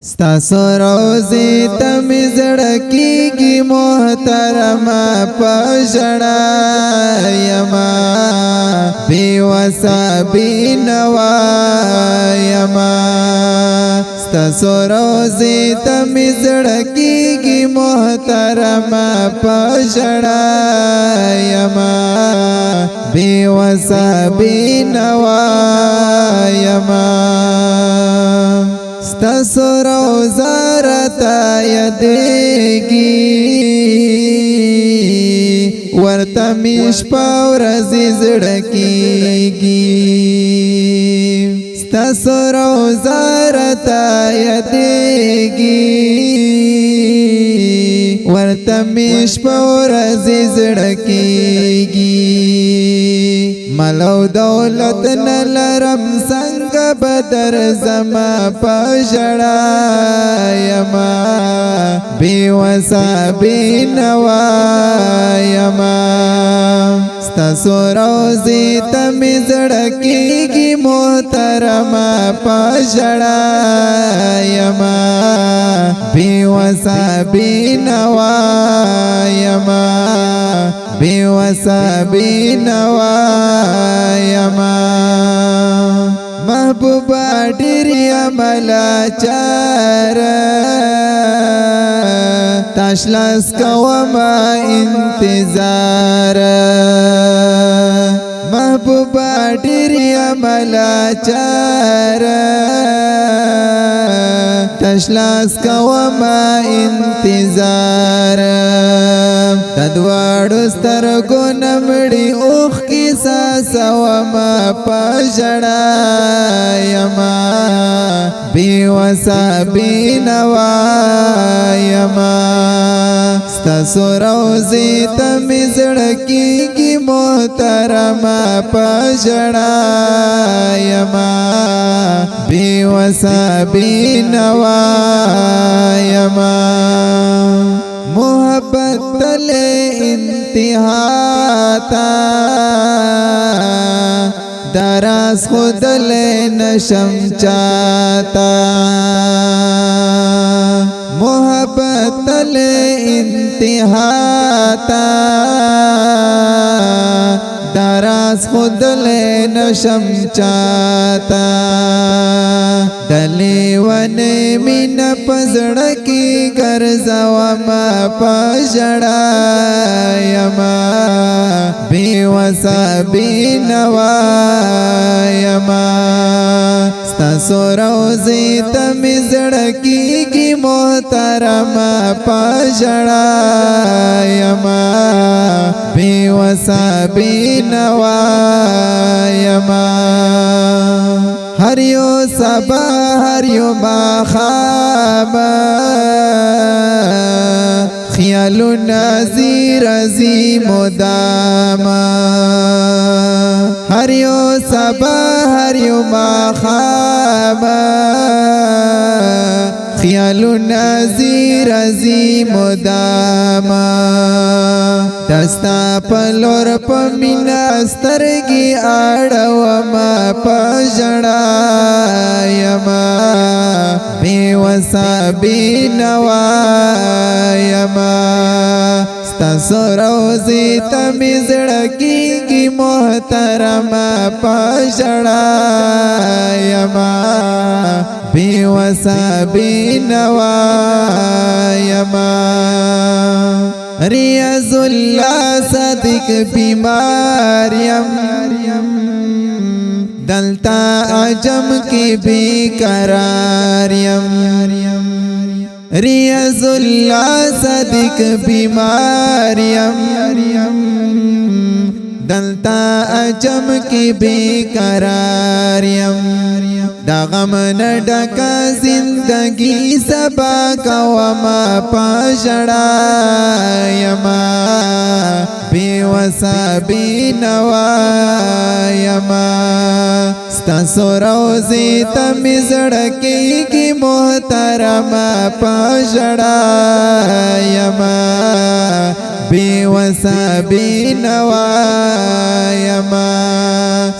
ستاسو روزی تم زڑکی گی محترم پشڑا یما بی وسا بی نوا یما ستاسو روزی تم زڑکی گی محترم پشڑا یما بی وسا بی نوا یما ستاسو روزا رتا یدیگی ورطا میش پاورزی زڑکیگی ستاسو روزا رتا یدیگی ورطا میش پاورزی زڑکیگی ملو دولت نلرم سنگ بدر زما پشڑا یما بی وسا بی نوا یما ستاسو روزی تم زڑکیگی محترم پشڑا یما بی وسا بی نوا یما بی وسا بی نوا یما محبوبا ډیر عملا چار تاشلاس کوما انتظار محبوبا ډیر عملا چار تاشلاس کوما انتظار تدواړو سترګو نمړي اوخ کی ساسوما پشڑا یما بی وسا بی نوا یما ستاسو روزی تم زڑکیگی محترم پشڑا یما بی وسا بی نوا یما محبت تل انتہا تا دراز خود لے نشم چاہتا محبت تل انتہا تا دراز خود لے نشم چاہتا دلیوان مین پزڑکی گرزوما پشڑا یما بی وسا بی نوا یما ستاسو روزی تم زڑکیگی محترم پشڑا یما بی وسا بی نوا یما ہریو سبا ہریو باخاب خیالو نازی رزی مداما ہریو سبا ہریو باخاب خیالو نازی رزی مداما دستا پلور پمینا سترگی آڑوما پشڑا یما بی وسا بی نوا یما ستاسو روزی تم زڑکیگی محترم پشڑا یما بی وسا بی نوا یما ریاض اللہ صدق بیماریم دلتا عجم کی بھی قراریم ریاض اللہ صدق بیماریم دلتا عجم کی بھی قراریم دا غم نڈکا زندگی سبا کوما پشڑا یما بی وسا بی نوا یما ستاسو روزی تم زڑکیگی محترم پشڑا یما بی وسا بی نوایما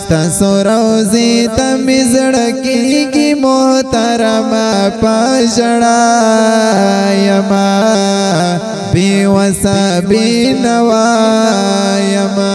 ستاسو روزی تا مزڑکی کی محترما پاشڑایما بی وسا بی نوایما